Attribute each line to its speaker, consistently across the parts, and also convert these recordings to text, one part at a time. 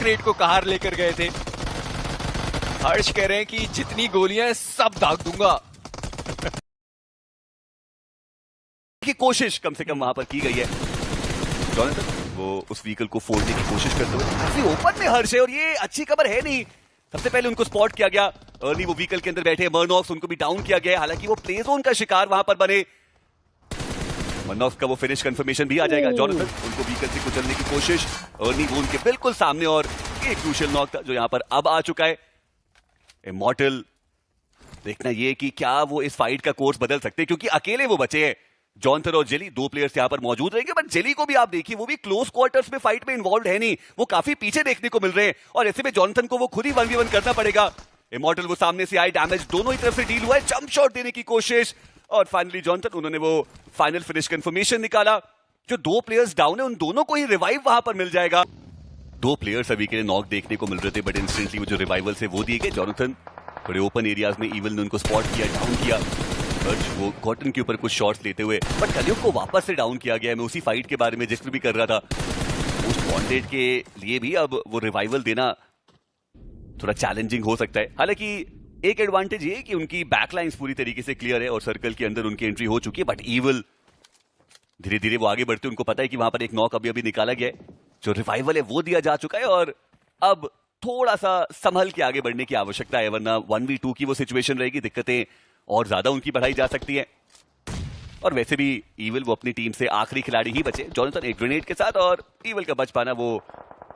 Speaker 1: Crate को कहार लेकर गए थे। हर्ष कह रहे हैं कि जितनी गोलियां सब दाग दूंगा
Speaker 2: की कोशिश कम से कम वहां पर की गई है। जॉनथन वो उस व्हीकल को फोड़ने की कोशिश करते हुए काफी ओपन में हर्ष है और ये अच्छी खबर है नहीं। सबसे पहले उनको स्पॉट किया गया अर्ली, वो व्हीकल के अंदर बैठे मर्नॉक्स, उनको भी डाउन किया गया। हालांकि वो प्ले जोन का शिकार वहां पर बने। मर्नॉक्स का वो फिनिश कंफर्मेशन भी आ जाएगा। जॉनथन उनको व्हीकल से कुचलने की कोशिश, अर्ली वो उनके बिल्कुल सामने और एक क्रूशियल नॉक था जो यहां पर अब आ चुका है। इमॉर्टल देखना ये कि क्या वो इस फाइट का कोर्स बदल सकते हैं, क्योंकि अकेले वो बचे हैं। जॉनथन और जेली दो प्लेयर्स यहां पर मौजूद रहेंगे, बट जेली को भी आप देखिए वो भी क्लोज क्वार्टर्स में फाइट में इन्वॉल्व है नहीं, वो काफी पीछे देखने को मिल रहे हैं और ऐसे में जॉनथन को वो खुद ही 1v1 करना पड़ेगा। इमॉर्टल वो सामने से आए, डैमेज दोनों ही तरफ से डील हुआ है, जंप शॉट देने की कोशिश और फाइनली जॉनथन उन्होंने वो फाइनल फिनिश कंफर्मेशन निकाला। जो दो प्लेयर्स डाउन है उन दोनों को ही रिवाइव वहां पर मिल जाएगा। दो प्लेयर्स अभी के लिए नॉक देखने को मिल रहे थे, बट इंस्टेंटली वो जो रिवाइवल से वो दिए गए। जॉनथन थोड़े ओपन एरियाज में ईवल ने उनको स्पॉट किया, डाउन किया। वो कॉटन के ऊपर कुछ शॉट्स लेते हुए, बट कलियुग को वापस से डाउन किया गया। मैं उसी फाइट के बारे में जिक्र भी कर रहा था। मोस्ट वांटेड के लिए भी अब वो रिवाइवल देना थोड़ा चैलेंजिंग हो सकता है। हालांकि एक एडवांटेज ये कि उनकी बैकलाइंस पूरी तरीके से क्लियर है और सर्कल के अंदर उनकी एंट्री हो चुकी है, बट ईवल धीरे धीरे वो आगे बढ़ते, उनको पता है कि वहां पर एक नॉक अभी निकाला गया है। जो रिवाइवल है वो दिया जा चुका है और अब थोड़ा सा संभल के आगे बढ़ने की आवश्यकता है, वरना 1v2 की वो सिचुएशन रहेगी, दिक्कतें और ज्यादा उनकी बढ़ाई जा सकती है। और वैसे भी ईवल वो अपनी टीम से आखिरी खिलाड़ी ही बचे, जॉनथन एक ग्रेनेड के साथ, और ईवल का बच पाना वो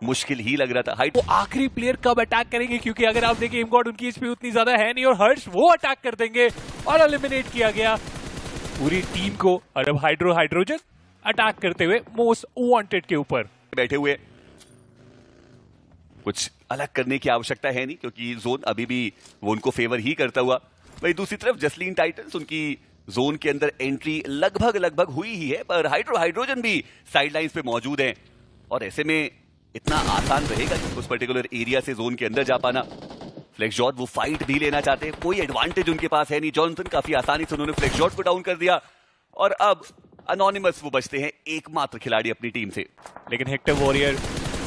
Speaker 2: मुश्किल ही लग रहा था। हाइट
Speaker 3: वो आखिरी प्लेयर कब अटैक करेंगे, क्योंकि अगर आप देखें इमगॉड उनकी एचपी उतनी ज्यादा है नहीं और हर्ष वो अटैक कर देंगे और एलिमिनेट किया गया पूरी टीम को। और अब हाइड्रोजन अटैक करते हुए मोस्ट वांटेड के ऊपर
Speaker 2: बैठे हुए, कुछ अलग करने की आवश्यकता है नहीं क्योंकि जोन अभी भी वो उनको फेवर ही करता हुआ। वही दूसरी तरफ जसलीन टाइटंस, उनकी जोन के अंदर एंट्री लगभग हुई ही है, पर हाइड्रोजन भी साइडलाइंस पे मौजूद है और ऐसे में इतना आसान रहेगा उस पर्टिकुलर एरिया से जोन के अंदर जा पाना। फ्लेक्सजॉट वो फाइट भी लेना चाहते हैं, कोई एडवांटेज उनके पास है नहीं। जॉनथन काफी आसानी से उन्होंने फ्लेक्सजॉट को डाउन कर दिया और अब अनोनिमस वो बचते हैं एकमात्र खिलाड़ी अपनी टीम से।
Speaker 3: लेकिन हेक्टर वॉरियर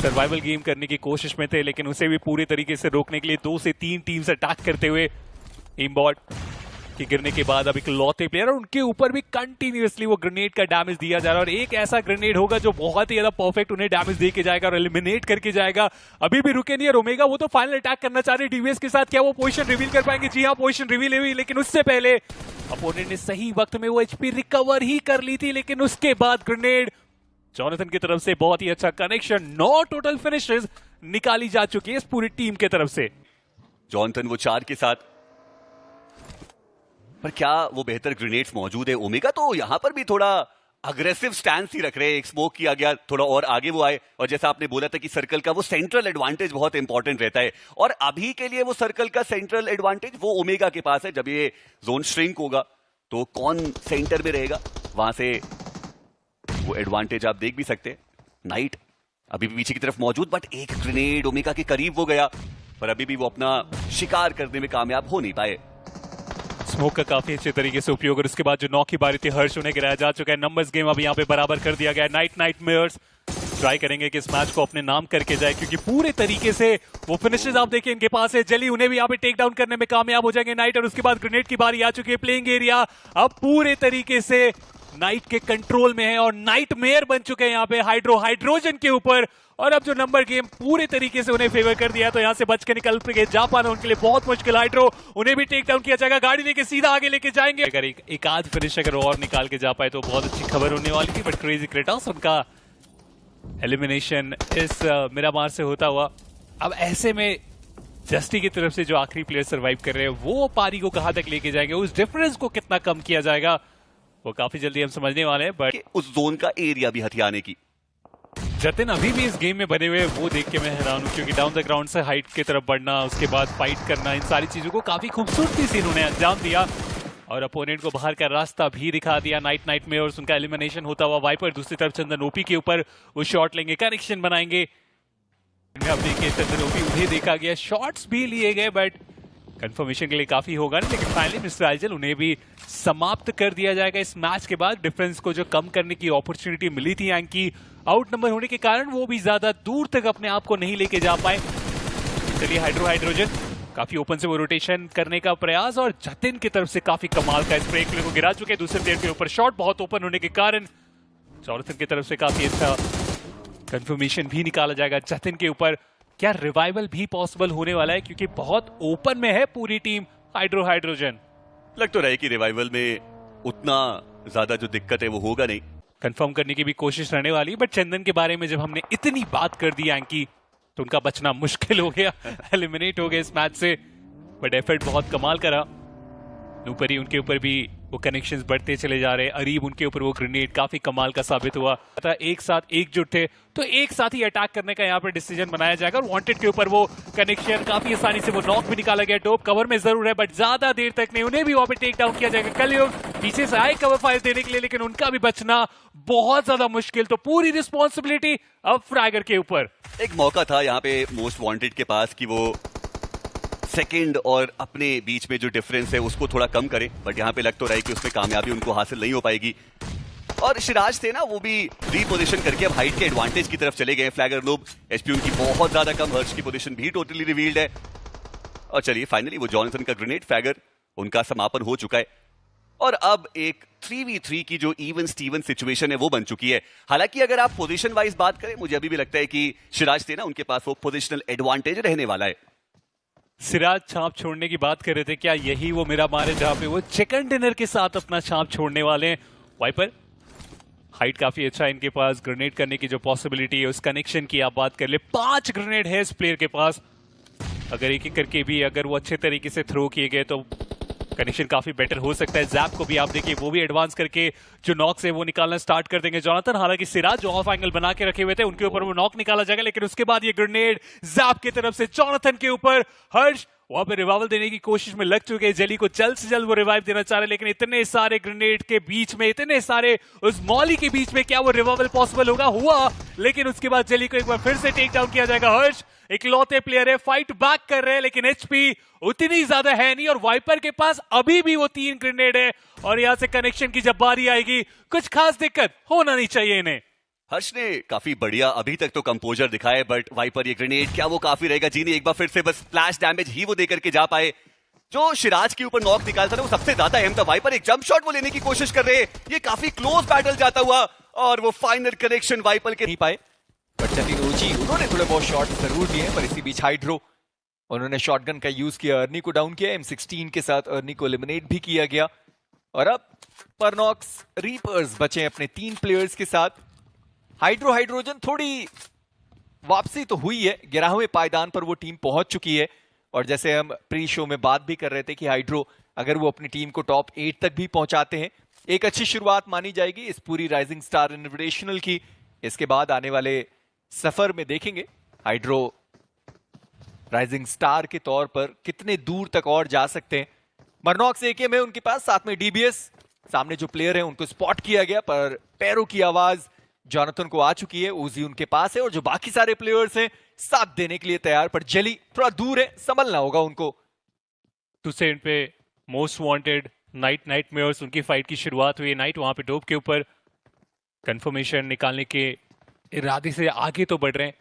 Speaker 3: सर्वाइवल गेम करने की कोशिश में थे, लेकिन उसे भी पूरी तरीके से रोकने के लिए 2 से 3 टीम्स अटैक करते हुए एमबॉट के गिरने के बाद अब इकलौते प्लेयर और उनके ऊपर भी कंटिन्यूअसली वो ग्रेनेड का डैमेज दिया जा रहा है और एक ऐसा ग्रेनेड होगा जो बहुत ही ज्यादा परफेक्ट उन्हें डैमेज दे के जाएगा और एलिमिनेट करके जाएगा। अभी भी रुके नहीं है ओमेगा, वो तो फाइनल अटैक करना चाह रहे डीवीएस के साथ। क्या वो पोजीशन रिवील कर पाएंगे? जी हाँ, पोजीशन रिवील हुई, लेकिन उससे पहले अपोनेंट ने सही वक्त में वो एचपी रिकवर ही कर ली थी, लेकिन उसके बाद ग्रेनेड जॉनथन की तरफ से बहुत ही अच्छा कनेक्शन, 9 टोटल फिनिशेस निकाली जा चुकी है इस पूरी टीम के तरफ से।
Speaker 2: जॉनथन वो 4 के साथ, पर क्या वो बेहतर ग्रेनेड्स मौजूद है? ओमेगा तो यहां पर भी थोड़ा अग्रेसिव स्टैंस ही रख रहे हैं। एक स्मोक किया गया, थोड़ा और आगे वो आए, और जैसा आपने बोला था कि सर्कल का वो सेंट्रल एडवांटेज बहुत इंपॉर्टेंट रहता है और अभी के लिए वो सर्कल का सेंट्रल एडवांटेज वो ओमेगा के पास है। जब ये जोन श्रिंक होगा तो कौन सेंटर में रहेगा, वहां से वो एडवांटेज आप देख भी सकते हैं। नाइट अभी भी पीछे की तरफ मौजूद, बट एक ग्रेनेड ओमेगा के करीब वो गया, पर अभी भी वो अपना शिकार करने में कामयाब हो नहीं पाए।
Speaker 3: स्मोक का काफी अच्छे तरीके से उपयोग और उसके बाद जो नॉक की बारी थी हर्ष उन्हें गिराया जा चुका है। नंबर्स गेम अब यहाँ पे बराबर कर दिया गया है। नाइटमेयर्स ट्राई करेंगे कि इस मैच को अपने नाम करके जाए, क्योंकि पूरे तरीके से वो फिनिशेस आप देखिए इनके पास है। जली उन्हें भी यहाँ पे टेक डाउन करने में कामयाब हो जाएंगे नाइट, और उसके बाद ग्रेनेड की बारी आ चुकी है। प्लेइंग एरिया अब पूरे तरीके से नाइट के कंट्रोल में है और नाइटमेयर बन चुके हैं यहाँ पे हाइड्रोजन के ऊपर। और अब जो नंबर गेम पूरे तरीके से उन्हें फेवर कर दिया, तो यहाँ से बच के निकल के जा पाना उनके लिए बहुत मुश्किल। हाइड्रो उन्हें भी टेक डाउन किया जाएगा, गाड़ी लेके सीधा आगे लेके जाएंगे। अगर एक आध फिनिश अगर और निकाल के जा पाए तो बहुत अच्छी खबर होने वाली थी, बट क्रेजी क्रेटॉस उनका एलिमिनेशन इस मिरामार से होता हुआ। अब ऐसे में जस्टी की तरफ से जो आखिरी प्लेयर सर्वाइव कर रहे हैं वो पारी को कहां तक लेके जाएंगे, उस डिफरेंस को कितना कम किया जाएगा, वो काफी जल्दी हम समझने वाले हैं। बट
Speaker 2: उस जोन का एरिया भी हथियाने की
Speaker 3: जतिन अभी भी इस गेम में बने हुए वो देख के मैं हैरान हूं, क्योंकि डाउन द ग्राउंड से हाइट की तरफ बढ़ना, उसके बाद फाइट करना, इन सारी चीजों को काफी खूबसूरती से इन्होंने अंजाम दिया और अपोनेंट को बाहर का रास्ता भी दिखा दिया। नाइट में और उनका एलिमिनेशन होता हुआ वाइपर दूसरी तरफ चंदन ओपी के ऊपर वो शॉट लेंगे, कनेक्शन बनाएंगे। अब देखिए चंदन ओपी उन्हें देखा गया, शॉट्स भी लिए गए, बट कंफर्मेशन के लिए काफी होगा ना, लेकिन फाइनली मिस्टर आइजल उन्हें भी समाप्त कर दिया जाएगा इस मैच के बाद। डिफरेंस को जो कम करने की अपॉर्चुनिटी मिली थी यानी आउट नंबर होने के कारण, वो भी ज्यादा दूर तक अपने आप को नहीं लेके जा पाए। चलिए हाइड्रोजन काफी ओपन से वो रोटेशन करने का प्रयास, और जतिन की तरफ से काफी कमाल का स्प्रे प्लेयर को गिरा चुके हैं। दूसरे प्लेयर के ऊपर शॉट बहुत ओपन होने के कारण जॉनथन की तरफ से काफी अच्छा कंफर्मेशन भी निकाला जाएगा जतिन के ऊपर। क्या रिवाइवल भी पॉसिबल होने वाला है, क्योंकि बहुत ओपन में है पूरी टीम हाइड्रोजन।
Speaker 2: लग तो रहा है कि रिवाइवल में उतना ज्यादा जो दिक्कत है वो होगा नहीं।
Speaker 3: कंफर्म करने की भी कोशिश रहने वाली, बट चंदन के बारे में जब हमने इतनी बात कर दी एंकी, तो उनका बचना मुश्किल हो गया। एलिमिनेट हो गए इस मैच से, बट एफर्ट बहुत कमाल करा। ऊपर ही उनके ऊपर भी वो कनेक्शंस बढ़ते चले जा रहे। अरीब उनके ऊपर वो ग्रेनेड काफी कमाल का साबित हुआ था। एक साथ एकजुट थे तो एक साथ ही अटैक करने का यहाँ पर डिसीजन बनाया जाएगा। और वांटेड के ऊपर वो कनेक्शन काफी आसानी से वो नॉक भी निकाला गया। डोप कवर में जरूर है, बट ज्यादा देर तक नहीं, उन्हें भी वहां पे टेक डाउन किया जाएगा। कलयुग पीछे से आए कवर फायर देने के लिए, लेकिन उनका भी बचना बहुत ज्यादा मुश्किल। तो पूरी रिस्पॉन्सिबिलिटी अब फ्रैगर के ऊपर।
Speaker 2: एक मौका था यहाँ पे मोस्ट वांटेड के पास कि वो सेकंड और अपने बीच में जो डिफरेंस है उसको थोड़ा कम करें, बट यहाँ पे लग तो रहा है कि उसमें कामयाबी उनको हासिल नहीं हो पाएगी। और सिराज थे ना, वो भी रीपोजिशन करके अब हाइट के एडवांटेज की तरफ चले गए। फ्लैगर लोग एचपी उनकी बहुत ज्यादा कम, हर्ष की पोजीशन भी टोटली रिवील्ड है। और चलिए फाइनली वो जॉनसन का ग्रेनेड फ्लैगर उनका समापन हो चुका है। और अब एक 3v3 की जो इवन स्टीवन सिचुएशन है वो बन चुकी है। हालांकि अगर आप पोजीशन वाइज बात करें, मुझे अभी भी लगता है कि सिराज थे ना, उनके पास वो पोजिशनल एडवांटेज रहने वाला है।
Speaker 3: सिराज छाप छोड़ने की बात कर रहे थे, क्या यही वो मेरा मारे जहां पे वो चिकन डिनर के साथ अपना छाप छोड़ने वाले हैं। वाइपर हाइट काफी अच्छा है इनके पास, ग्रेनेड करने की जो पॉसिबिलिटी है, उस कनेक्शन की आप बात कर ले। 5 ग्रेनेड है इस प्लेयर के पास। अगर एक एक करके भी अगर वो अच्छे तरीके से थ्रो किए गए तो कनेक्शन काफी बेटर हो सकता है। जैप को भी आप देखिए, वो भी एडवांस करके जो नॉक्स है वो निकालना स्टार्ट कर देंगे जॉनथन। हालांकि सिराज जो ऑफ एंगल बना के रखे हुए थे, उनके ऊपर वो नॉक निकाला जाएगा, लेकिन उसके बाद ये ग्रेनेड जैप की तरफ से जॉनथन के ऊपर। हर्ष वहां पे रिवाइवल देने की कोशिश में लग चुके हैं। जेली को जल्द से जल्द वो रिवाइव देना चाह रहे, लेकिन इतने सारे ग्रेनेड के बीच में, इतने सारे उस मॉली के बीच में क्या वो रिवाइवल पॉसिबल होगा? हुआ, लेकिन उसके बाद जेली को एक बार फिर से टेक डाउन किया जाएगा। हर्ष इकलौते प्लेयर है, फाइट बैक कर रहे हैं, लेकिन एचपी उतनी ज्यादा है नहीं। और वाइपर के पास अभी भी वो 3 ग्रेनेड है, और यहां से कनेक्शन की जब बारी आएगी, कुछ खास दिक्कत होना नहीं चाहिए इन्हें।
Speaker 2: हर्ष ने काफी बढ़िया अभी तक तो कंपोजर दिखाए, बट वाइपर ये ग्रेनेड क्या वो काफी रहेगा? जीनी एक बार फिर से बस स्प्लैश डैमेज ही वो देकर के जा पाए। जो सिराज के ऊपर नॉक निकालता था वो सबसे ज्यादा अहम था। वाइपर एक जंप शॉट वो लेने की कोशिश कर रहे, ये काफी क्लोज बैटल जाता हुआ, और वो फाइनल कनेक्शन वाइपर के
Speaker 1: नहीं पाए। बट जतिन ओजी उन्होंने थोड़े बहुत शॉट जरूर दिए, पर इसी बीच हाइड्रो उन्होंने शॉटगन का यूज किया, अर्नी को डाउन किया। M16 के साथ अर्नी को एलिमिनेट भी किया गया। और अब परनॉक्स रीपर्स बचे अपने 3 प्लेयर्स के साथ। हाइड्रोजन थोड़ी वापसी तो हुई है, 11वें पायदान पर वो टीम पहुंच चुकी है। और जैसे हम प्री शो में बात भी कर रहे थे कि हाइड्रो अगर वो अपनी टीम को टॉप 8 तक भी पहुंचाते हैं, एक अच्छी शुरुआत मानी जाएगी इस पूरी राइजिंग स्टार इन्विटेशनल की। इसके बाद आने वाले सफर में देखेंगे हाइड्रो राइजिंग स्टार के तौर पर कितने दूर तक और जा सकते हैं। मरनॉक्स एके में उनके पास, साथ में डीबीएस, सामने जो प्लेयर है उनको स्पॉट किया गया, पर पैरों की आवाज जॉनथन को आ चुकी है। उजी उनके पास है, और जो बाकी सारे प्लेयर्स हैं साथ देने के लिए तैयार, पर जेली थोड़ा दूर है, संभलना होगा उनको।
Speaker 3: दूसरे एंड पे मोस्ट वांटेड नाइटमेयर्स, उनकी फाइट की शुरुआत हुई। नाइट वहां पे डोप के ऊपर कंफर्मेशन निकालने के इरादे से आगे तो बढ़ रहे हैं,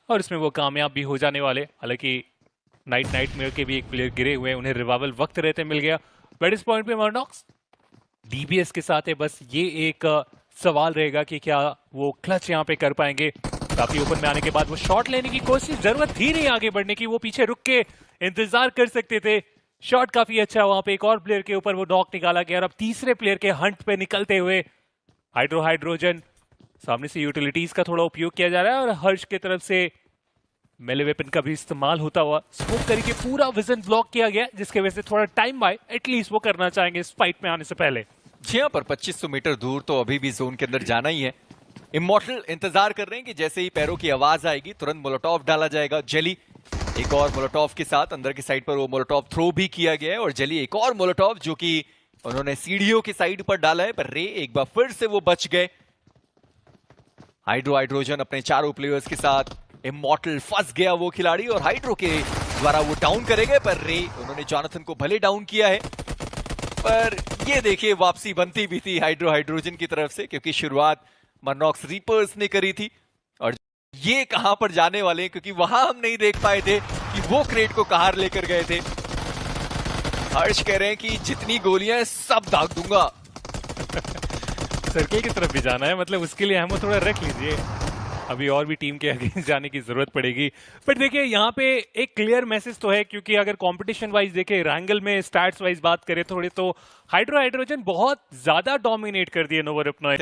Speaker 3: और इसमें वो कामयाब भी हो जाने वाले। हालांकि नाइटमेयर के भी एक प्लेयर गिरे हुए हैं, उन्हें रिवाइवल वक्त रहते मिल गया। बट इस पॉइंट पे मरनॉक्स डीबीएस के साथ है, बस ये एक सवाल रहेगा कि क्या वो क्लच यहाँ पे कर पाएंगे। काफी ओपन में आने के बाद वो शॉट लेने की कोशिश, जरूरत थी नहीं आगे बढ़ने की, वो पीछे रुक के इंतजार कर सकते थे। शॉट काफी अच्छा, वहां पे एक और प्लेयर के ऊपर वो नॉक निकाला गया। और अब तीसरे प्लेयर के हंट पे निकलते हुए हाइड्रोजन सामने से यूटिलिटीज का थोड़ा उपयोग किया जा रहा है, और हर्ष की तरफ से मेले वेपन का भी इस्तेमाल होता हुआ स्मोक करके पूरा विजन ब्लॉक किया गया, जिसके वजह से थोड़ा टाइम बाय एटलीस्ट वो करना चाहेंगे इस फाइट में आने से पहले।
Speaker 1: जी हाँ, पर 2500 मीटर दूर तो अभी भी जोन के अंदर जाना ही है। इमॉर्टल इंतजार कर रहे हैं कि जैसे ही पैरों की आवाज आएगी तुरंत मोलोटॉव डाला जाएगा। जेली एक और मोलोटॉव के साथ अंदर की साइड पर वो मोलोटॉव थ्रो भी किया गया है, और जेली एक और मोलोटॉव जो कि उन्होंने सीढ़ियों की साइड पर डाला है, पर रे एक बार फिर से वो बच गए। हाइड्रोजन अपने चारों प्लेयर्स के साथ, इमॉर्टल फंस गया वो खिलाड़ी, और हाइड्रो के द्वारा वो डाउन करेंगे, पर रे उन्होंने जॉनथन को भले डाउन किया है, पर ये देखिए वापसी बनती भी थी हाइड्रोजन की तरफ से, क्योंकि शुरुआत मरनॉक्स रीपर्स ने करी थी। और ये कहां पर जाने वाले हैं, क्योंकि वहां हम नहीं देख पाए थे कि वो क्रेट को कहां लेकर गए थे। हर्ष कह रहे हैं कि जितनी गोलियां हैं सब दाग दूंगा।
Speaker 3: सर्कल की तरफ भी जाना है, मतलब उसके लिए हम थोड़ा रख लीजिए, अभी और भी टीम के अगेंस्ट जाने की जरूरत पड़ेगी। बट देखिए यहाँ पे एक क्लियर मैसेज तो है, क्योंकि अगर कंपटीशन वाइज देखें, रैंगल में स्टैट्स वाइज बात करें थोड़े, तो हाइड्रोजन बहुत ज्यादा डोमिनेट कर दिए नोवर अपना।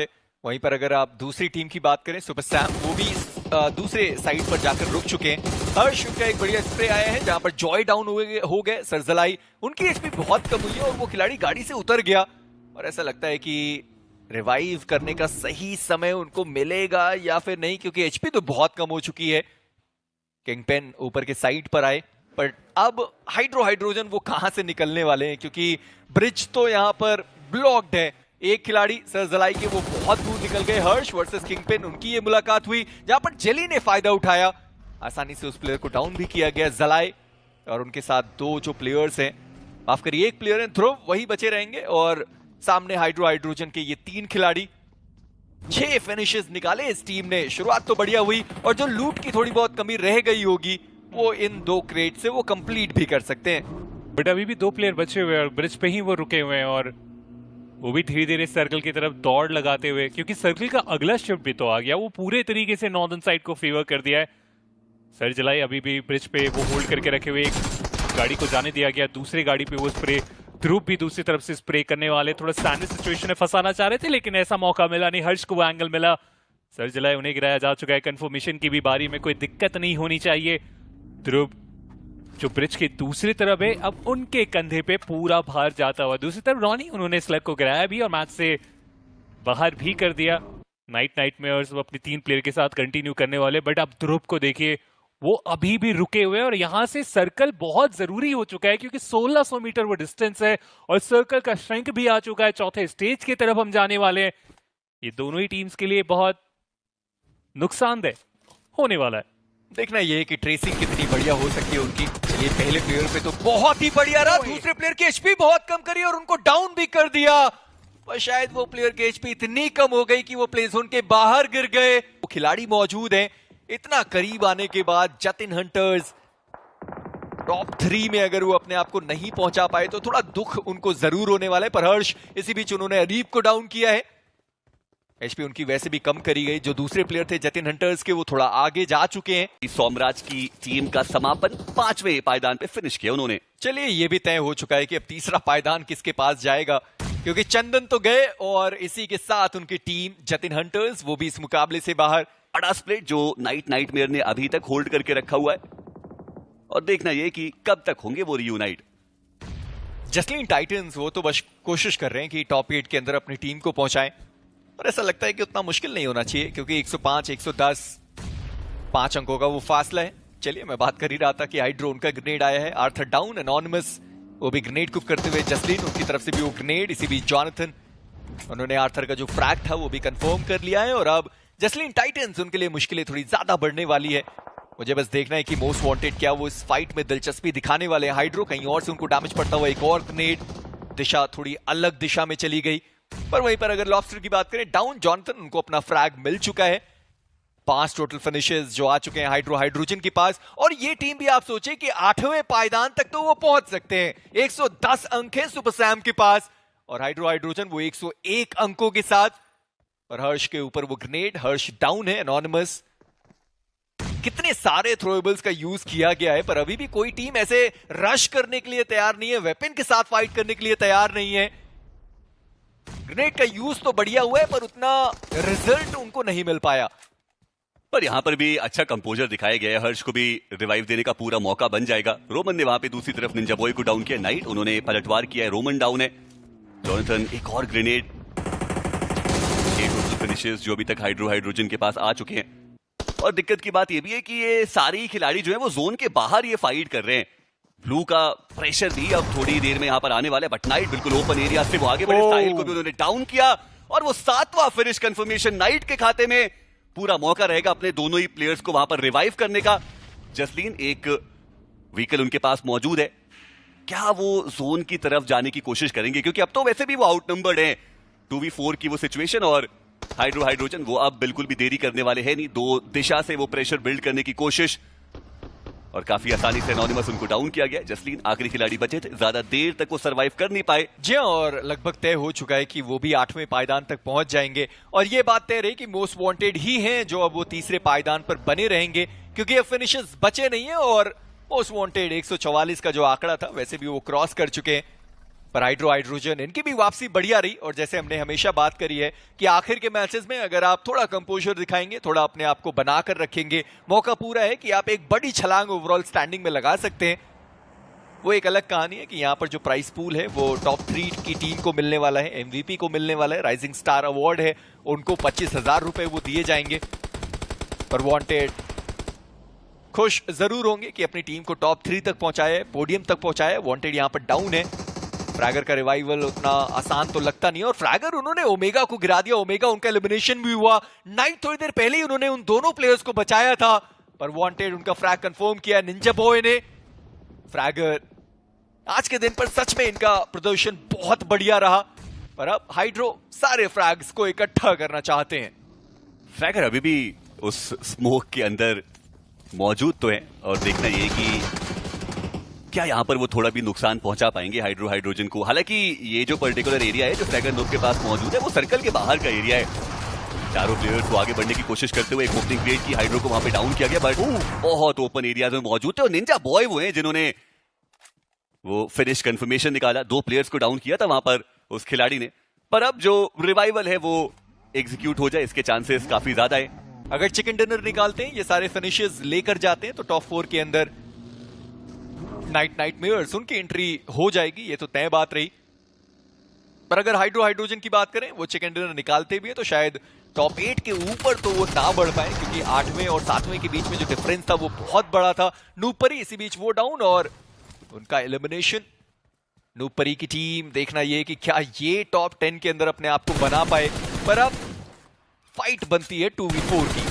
Speaker 1: वहीं पर अगर आप दूसरी टीम की बात करें, सुपर सैम, वो भी दूसरे साइड पर जाकर रुक चुके हैं। हर्ष का एक बढ़िया स्प्रे आया है जहां पर जॉय डाउन हो गए, सरजलाई उनकी एचपी बहुत कम हुई है और वो खिलाड़ी गाड़ी से उतर गया, और ऐसा लगता है कि रिवाइव करने का सही समय उनको मिलेगा या फिर नहीं, क्योंकि एचपी तो बहुत कम हो चुकी है। किंगपेन ऊपर के साइड पर आए, पर अब हाइड्रोजन वो कहां से निकलने वाले हैं, क्योंकि ब्रिज तो यहां पर ब्लॉक्ड है। एक खिलाड़ी सरजलाई के वो बहुत दूर निकल गए। हर्ष वर्सेस किंगपेन, उनकी ये मुलाकात हुई जहां पर जेली ने फायदा उठाया, आसानी से उस प्लेयर को डाउन भी किया गया जलाए, और उनके साथ दो जो प्लेयर्स हैं, माफ करिए एक प्लेयर है ध्रुव, वही बचे रहेंगे। और सामने हाइड्रोजन के ये 3 खिलाड़ी, 6 फिनिशेस निकाले इस टीम ने। शुरुआत तो बढ़िया हुई, और जो लूट की थोड़ी बहुत कमी रह गई होगी वो इन 2 क्रेट से वो कंप्लीट भी कर सकते हैं।
Speaker 3: बट अभी भी 2 प्लेयर बचे हुए हैं और ब्रिज पे ही वो रुके हुए हैं, और वो भी धीरे धीरे सर्कल की तरफ दौड़ लगाते हुए, क्योंकि सर्कल का अगला शिफ्ट भी तो आ गया, वो पूरे तरीके से नॉर्दर्न साइड को फेवर कर दिया है। सर जलाई अभी भी ब्रिज पे वो होल्ड करके रखे हुए, एक गाड़ी को जाने दिया गया, दूसरी गाड़ी पे वो स्प्रे, ध्रुव भी दूसरी तरफ से स्प्रे करने वाले, थोड़ा स्टैंडर्ड सिचुएशन में फंसाना चाह रहे थे, लेकिन ऐसा मौका मिला नहीं, हर्ष को वो एंगल मिला। सर जलाई उन्हें गिराया जा चुका है, कंफर्मेशन की भी बारी में कोई दिक्कत नहीं होनी चाहिए। ध्रुव जो ब्रिज के दूसरी तरफ है, अब उनके कंधे पे पूरा भार जाता हुआ। दूसरी तरफ रॉनी, उन्होंने स्लग को गिराया भी और मैच से बाहर भी कर दिया। नाइटमेयर्स वो अपनी 3 प्लेयर के साथ कंटिन्यू करने वाले, बट अब ध्रुव को देखिए, वो अभी भी रुके हुए हैं, और यहां से सर्कल बहुत जरूरी हो चुका है, क्योंकि 1600 मीटर वो डिस्टेंस है और सर्कल का श्रिंक भी आ चुका है। चौथे स्टेज की तरफ हम जाने वाले हैं, ये दोनों ही टीम्स के लिए बहुत नुकसानदेह होने वाला है।
Speaker 1: देखना ये है कि ट्रेसिंग कितनी बढ़िया हो सकती है उनकी। ये पहले प्लेयर पे तो बहुत ही बढ़िया रहा, दूसरे प्लेयर की एचपी बहुत कम करी और उनको डाउन भी कर दिया, पर शायद वो प्लेयर की एचपी इतनी कम हो गई कि वो प्ले जोन के बाहर गिर गए। वो खिलाड़ी मौजूद हैं, इतना करीब आने के बाद जतिन हंटर्स टॉप 3 में अगर वो अपने आप को नहीं पहुंचा पाए तो थोड़ा दुख उनको जरूर होने वाला है। पर हर्ष, इसी बीच उन्होंने अरीब को डाउन किया है, एचपी उनकी वैसे भी कम करी गई। जो दूसरे प्लेयर थे जतिन हंटर्स के, वो थोड़ा आगे जा चुके हैं।
Speaker 2: सोमराज की टीम का समापन 5वें पायदान पे फिनिश किया उन्होंने।
Speaker 1: चलिए ये भी तय हो चुका है कि अब तीसरा पायदान किसके पास जाएगा, क्योंकि चंदन तो गए और इसी के साथ उनकी टीम जतिन हंटर्स, वो भी इस मुकाबले से बाहर।
Speaker 2: बड़ा स्प्लिट जो नाइटमेयर ने अभी तक होल्ड करके रखा हुआ है, और देखना ये कि कब तक होंगे वो रियूनाइट।
Speaker 1: जसलीन टाइटंस वो तो बस कोशिश कर रहे हैं कि टॉप 8 के अंदर अपनी टीम को पहुंचाएं, और ऐसा लगता है कि उतना मुश्किल नहीं होना चाहिए, क्योंकि 105, 110 5 अंकों का वो फासला है। चलिए मैं बात कर ही रहा था कि हाइड्रो उनका ग्रेनेड आया है, आर्थर डाउन, एनोनिमस वो भी ग्रेनेड कुक करते हुए, जसलीन उनकी तरफ से भी वो ग्रेनेड, इसी बीच जॉनथन, उन्होंने आर्थर का जो फ्रैग था वो भी कंफर्म कर लिया है। और अब जसलीन टाइटंस, उनके लिए मुश्किलें थोड़ी ज्यादा बढ़ने वाली है। मुझे बस देखना है कि मोस्ट वांटेड क्या वो इस फाइट में दिलचस्पी दिखाने वाले हैं। हाइड्रो कहीं और से उनको डैमेज पड़ता हुआ, एक और ग्रेनेड, दिशा थोड़ी अलग दिशा में चली गई। पर वहीं पर अगर लॉबस्टर की बात करें, डाउन जॉनथन, उनको अपना फ्रैग मिल चुका है। 5 टोटल फिनिशेस जो आ चुके हैं हाइड्रोजन के पास, और ये टीम भी आप सोचे कि 8वें पायदान तक तो वो पहुंच सकते हैं। 110 अंक है सुपर सैम के पास, और हाइड्रोजन वो 101 अंकों के साथ। और हर्ष के ऊपर वो ग्रेनेड, हर्ष डाउन है, एनोनिमस। कितने सारे थ्रोएबल्स का यूज किया गया है, पर अभी भी कोई टीम ऐसे रश करने के लिए तैयार नहीं है, वेपन के साथ फाइट करने के लिए तैयार नहीं है। ग्रेनेड का यूज तो बढ़िया हुआ है, पर उतना रिजल्ट उनको नहीं मिल पाया।
Speaker 2: पर यहां पर भी अच्छा कंपोजर दिखाया गया है, हर्ष को भी रिवाइव देने का पूरा मौका बन जाएगा। रोमन ने वहां पे दूसरी तरफ निंजा बॉय को डाउन किया, नाइट उन्होंने पलटवार किया है, रोमन डाउन है। जॉनथन एक और ग्रेनेड, फिनिशेस जो अभी तक हाइड्रोजन के पास आ चुके हैं। और दिक्कत की बात यह भी है कि ये सारे खिलाड़ी जो है वो जोन के बाहर ये फाइट कर रहे हैं। ब्लू का प्रेशर भी अब थोड़ी देर में यहां पर आने वाला है, बट नाइट बिल्कुल ओपन एरिया से वो आगे बढ़े, स्टाइल को भी उन्होंने डाउन किया, और वो 7वां फिनिश कंफर्मेशन नाइट के खाते में। पूरा मौका रहेगा अपने दोनों ही प्लेयर्स को वहां पर रिवाइव करने का। जसलीन एक व्हीकल उनके पास मौजूद है, क्या वो जोन की तरफ जाने की कोशिश करेंगे? क्योंकि अब तो वैसे भी वो आउटनंबर्ड है, 2v4 की वो सिचुएशन, और हाइड्रोजन वो अब बिल्कुल भी देरी करने वाले हैं नहीं। दो दिशा से वो प्रेशर बिल्ड करने की कोशिश, और काफी आसानी से एनोनिमस उनको डाउन किया गया। जसलीन आखिरी खिलाड़ी बचे थे, ज्यादा देर तक वो सरवाइव कर नहीं पाए।
Speaker 1: जी हाँ, और लगभग तय हो चुका है कि वो भी 8वें पायदान तक पहुंच जाएंगे, और ये बात तय रही कि मोस्ट वांटेड ही हैं जो अब वो तीसरे पायदान पर बने रहेंगे, क्योंकि अब फिनिशर्स बचे नहीं है, और मोस्ट वांटेड 144 का जो आंकड़ा था वैसे भी वो क्रॉस कर चुके हैं। पर हाइड्रोजन इनकी भी वापसी बढ़िया रही, और जैसे हमने हमेशा बात करी है कि आखिर के मैचेस में अगर आप थोड़ा कंपोजर दिखाएंगे, थोड़ा अपने आप को बनाकर रखेंगे, मौका पूरा है कि आप एक बड़ी छलांग ओवरऑल स्टैंडिंग में लगा सकते हैं। वो एक अलग कहानी है कि यहाँ पर जो प्राइस पूल है वो टॉप 3 की टीम को मिलने वाला है, एमवीपी को मिलने वाला है, राइजिंग स्टार अवार्ड है, उनको 25,000 रुपए वो दिए जाएंगे। पर वांटेड खुश जरूर होंगे कि अपनी टीम को टॉप 3 तक पहुंचाया, पोडियम तक पहुंचाया। वांटेड यहाँ पर डाउन है, फ्रैगर का रिवाइवल उतना आसान तो लगता नहीं, और फ्रैगर उन्होंने ओमेगा को गिरा दिया, ओमेगा उनका एलिमिनेशन भी हुआ। नाइट थोड़ी देर पहले ही उन्होंने उन दोनों प्लेयर्स को बचाया था, पर वांटेड उनका फ्रैग कंफर्म किया निंजा बॉय ने। फ्रैगर आज के दिन पर सच में इनका प्रदर्शन बहुत बढ़िया रहा, पर अब हाइड्रो सारे फ्रैग्स को इकट्ठा करना चाहते हैं।
Speaker 2: फ्रैगर अभी भी उस स्मोक के अंदर मौजूद तो है, और देखना ये कि क्या यहां पर वो थोड़ा भी नुकसान पहुंचा पाएंगे हाइड्रोजन को। हालांकि ये जो पर्टिकुलर एरिया है जो फ्रैगर नोब के पास मौजूद है वो सर्कल के बाहर का एरिया है। चारों प्लेयर्स को आगे बढ़ने की कोशिश करते हुए एक ओपनिंग क्रिएट की, हाइड्रो को वहां पे डाउन किया गया, बट बहुत ओपन एरियाज में मौजूद थे, और निंजा बॉय वो हैं जिन्होंने वो फिनिश कंफर्मेशन निकाला। 2 प्लेयर्स को डाउन किया था वहां पर उस खिलाड़ी ने, पर अब जो रिवाइवल है वो एग्जीक्यूट हो जाए इसके चांसेस काफी ज्यादा है।
Speaker 1: अगर चिकन डिनर निकालते हैं, ये सारे फिनिशेस लेकर जाते हैं, तो टॉप 4 के अंदर नाइटमेयर्स उनकी एंट्री हो जाएगी, ये तो तय बात रही। पर अगर हाइड्रोजन की बात करें, वो चिकन डिनर निकालते भी हैं तो शायद टॉप 8 के ऊपर तो वो ना बढ़ पाए, क्योंकि 8वें और 7वें के बीच में जो डिफरेंस था वो बहुत बड़ा था। नूपरी इसी बीच वो डाउन, और उनका एलिमिनेशन। नूपरी की टीम देखना ये कि क्या ये टॉप 10 के अंदर अपने आप को बना पाए, पर अब फाइट बनती है 2v4 की।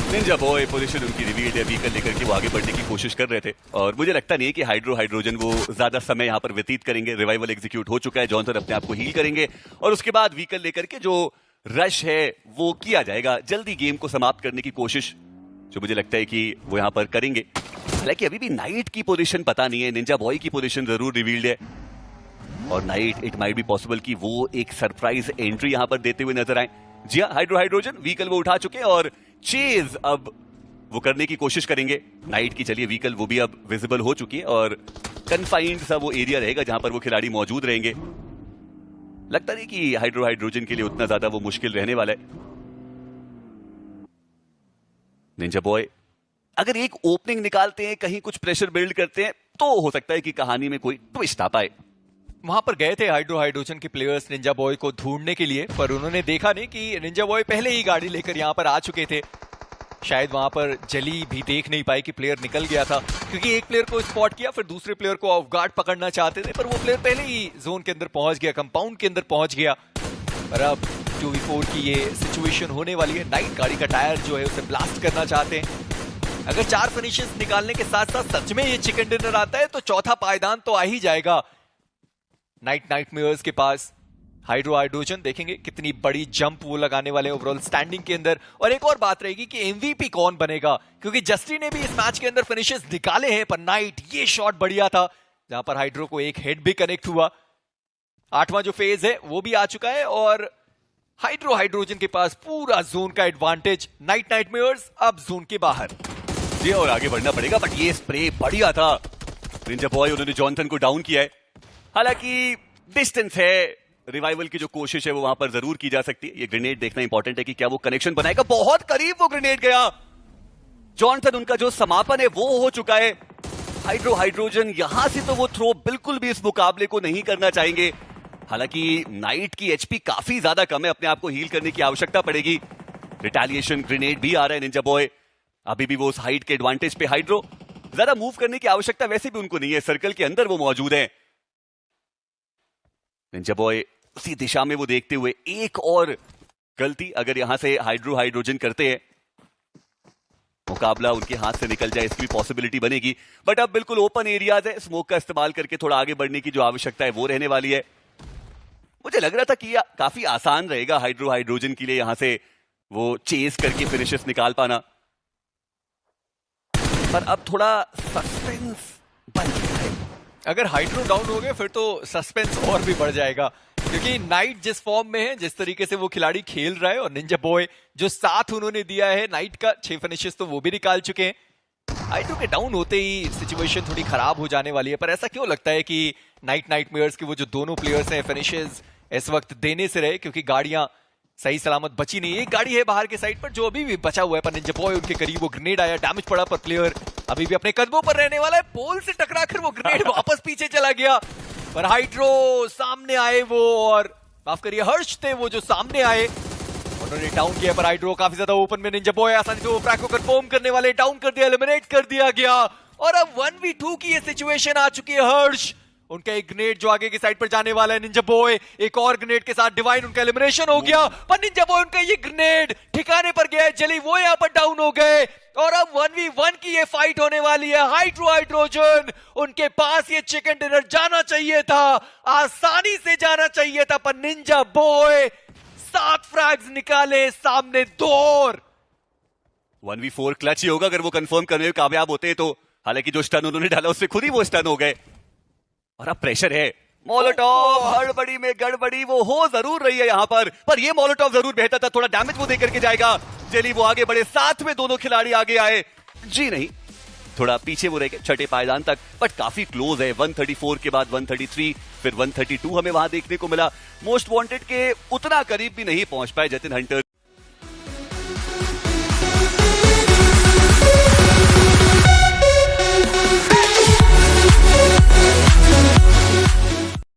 Speaker 2: निंजा बॉय पोजीशन उनकी रिवील्ड है, व्हीकल लेकर के वो आगे बढ़ने की कोशिश कर रहे थे, और मुझे लगता नहीं है कि हाइड्रोजन वो ज्यादा समय यहाँ पर व्यतीत करेंगे। रिवाइवल एग्जीक्यूट हो चुका है, जॉनसन अपने आप को हील करेंगे, और उसके बाद व्हीकल लेकर के जो रश है वो किया जाएगा। जल्दी गेम को समाप्त करने की कोशिश जो मुझे लगता है कि वो यहाँ पर करेंगे। हालांकि अभी भी नाइट की पोजीशन पता नहीं है, निंजा बॉय की पोजीशन जरूर रिवील्ड है, और night it might be possible कि वो एक सरप्राइज एंट्री यहाँ पर देते हुए नजर आए। जी हाँ, हाइड्रोजन व्हीकल वो उठा चुके हैं, और चेज अब वो करने की कोशिश करेंगे नाइट की। चलिए, व्हीकल वो भी अब विजिबल हो चुकी है, और कन्फाइंड सा वो एरिया रहेगा जहां पर वो खिलाड़ी मौजूद रहेंगे। लगता नहीं कि हाइड्रोजन के लिए उतना ज्यादा वो मुश्किल रहने वाला है। निंजा बॉय अगर एक ओपनिंग निकालते हैं, कहीं कुछ प्रेशर बिल्ड करते हैं, तो हो सकता है कि कहानी में कोई ट्विस्ट आ पाए।
Speaker 1: वहां पर गए थे हाइड्रोजन के प्लेयर्स निंजा बॉय को ढूंढने के लिए, पर उन्होंने देखा नहीं कि निंजा बॉय पहले ही गाड़ी लेकर यहां पर आ चुके थे। शायद वहां पर जली भी देख नहीं पाई कि प्लेयर निकल गया था, क्योंकि एक प्लेयर को स्पॉट किया, फिर दूसरे प्लेयर को ऑफ गार्ड पकड़ना चाहते थे, पर वो प्लेयर पहले ही जोन के अंदर पहुंच गया, कंपाउंड के अंदर पहुंच गया। पर अब 2v4 की ये सिचुएशन होने वाली है। नाइट गाड़ी का टायर जो है उसे ब्लास्ट करना चाहते हैं। अगर 4 फिनिशेस निकालने के साथ साथ सच में ये चिकन डिनर आता है तो चौथा पायदान तो आ ही जाएगा नाइटमेयर्स के पास। हाइड्रोजन देखेंगे कितनी बड़ी जंप वो लगाने वाले ओवरऑल स्टैंडिंग के अंदर। और एक और बात रहेगी कि एमवीपी कौन बनेगा, क्योंकि जस्टी ने भी इस मैच के अंदर फिनिशेस निकाले हैं, पर नाइट ये शॉट बढ़िया था जहां पर हाइड्रो को एक हेड भी कनेक्ट हुआ। 8वां जो फेज है वो भी आ चुका है, और हाइड्रोजन के पास पूरा जोन का एडवांटेज। नाइटमेयर्स अब जोन के बाहर
Speaker 2: जी, और आगे बढ़ना पड़ेगा, बट ये स्प्रे बढ़िया था। निंजा बॉय उन्होंने जॉनसन को डाउन किया है। हालांकि डिस्टेंस है, रिवाइवल की जो कोशिश है वो वहां पर जरूर की जा सकती है। ये ग्रेनेड देखना इंपॉर्टेंट है कि क्या वो कनेक्शन बनाएगा। बहुत करीब वो ग्रेनेड गया। जॉनसन उनका जो समापन है वो हो चुका है। हाइड्रोजन यहां से तो वो थ्रो बिल्कुल भी इस मुकाबले को नहीं करना चाहेंगे। हालांकि नाइट की एचपी काफी ज्यादा कम है, अपने आप को हील करने की आवश्यकता पड़ेगी। रिटेलिएशन ग्रेनेड भी आ रहा है निंजा बॉय, अभी भी वो उस हाइट के एडवांटेज पे। हाइड्रो ज्यादा मूव करने की आवश्यकता वैसे भी उनको नहीं है, सर्कल के अंदर वो मौजूद है। निंजा बॉय उसी दिशा में वो देखते हुए, एक और गलती अगर यहां से हाइड्रोजन करते हैं मुकाबला उनके हाथ से निकल जाए इसकी भी पॉसिबिलिटी बनेगी। बट अब बिल्कुल ओपन एरियाज है, स्मोक का इस्तेमाल करके थोड़ा आगे बढ़ने की जो आवश्यकता है वो रहने वाली है। मुझे लग रहा था कि यह काफी आसान रहेगा हाइड्रोजन के लिए यहां से वो चेस करके फिनिशेस निकाल पाना, पर अब थोड़ा सस्पेंस बन गया है।
Speaker 1: अगर हाइड्रो डाउन हो गए फिर तो सस्पेंस और भी बढ़ जाएगा, क्योंकि नाइट जिस फॉर्म में है, जिस तरीके से वो खिलाड़ी खेल रहा है, और निंजा बॉय जो साथ उन्होंने दिया है नाइट का 6 फिनिशेस तो वो भी निकाल चुके हैं। हाइड्रो के डाउन होते ही सिचुएशन थोड़ी खराब हो जाने वाली है। पर ऐसा क्यों लगता है कि नाइटमेयर्स के वो जो दोनों प्लेयर्स हैं फिनिशेस इस वक्त देने से रहे, क्योंकि गाड़ियां सही सलामत बची नहीं। एक गाड़ी है बाहर के साइड पर जो अभी भी बचा हुआ है, पर निंजा बॉय उनके करीब, वो ग्रेनेड आया, डैमेज पड़ा, पर प्लेयर अभी भी अपने कदमों पर रहने वाला है। पोल से टकराकर वो ग्रेनेड वापस पीछे चला गया, पर हाइड्रो सामने आए वो, और माफ करिए हर्ष थे वो जो सामने आए, उन्होंने डाउन किया। पर हाइड्रो काफी ज्यादा ओपन में, निंजा बॉय आसानी से वो फ्रैग को कंफर्म करने वाले, डाउन कर दिया, एलिमिनेट कर दिया गया। और अब 1v2 की ये सिचुएशन आ चुकी है। हर्ष उनका एक ग्रेनेड जो आगे की साइड पर जाने वाला है, निंजा बॉय एक और ग्रेनेड के साथ डिवाइन, उनका एलिमिनेशन हो गया। पर निंजा बॉय उनका ये ग्रेनेड ठिकाने पर गया, जली वो यहां पर डाउन हो गए। और अब 1v1 की ये फाइट होने वाली है। हाइड्रोजन उनके पास ये चिकन डिनर जाना चाहिए था, आसानी से जाना चाहिए था, पर निंजा बॉय 7 फ्रैग्स निकाले, सामने 2 और
Speaker 2: 1v4 क्लच ही होगा अगर वो कंफर्म करने में कामयाब होते हैं तो। हालांकि जो स्टन उन्होंने डाला उससे खुद ही वो स्टन हो गए, और अब प्रेशर है। मोलोटॉव हड़बड़ी में गड़बड़ी वो हो जरूर रही है यहां पर ये मोलोटॉव जरूर बेहतर था, थोड़ा डैमेज वो देकर के जाएगा। जेली वो आगे बढ़े, साथ में दोनों खिलाड़ी आगे आए, जी नहीं थोड़ा पीछे वो रह गए छठे पायदान तक, बट काफी क्लोज है। 134 के बाद 133, फिर 132 हमें वहां देखने को मिला। मोस्ट वांटेड के उतना करीब भी नहीं पहुंच पाए जतिन हंटर।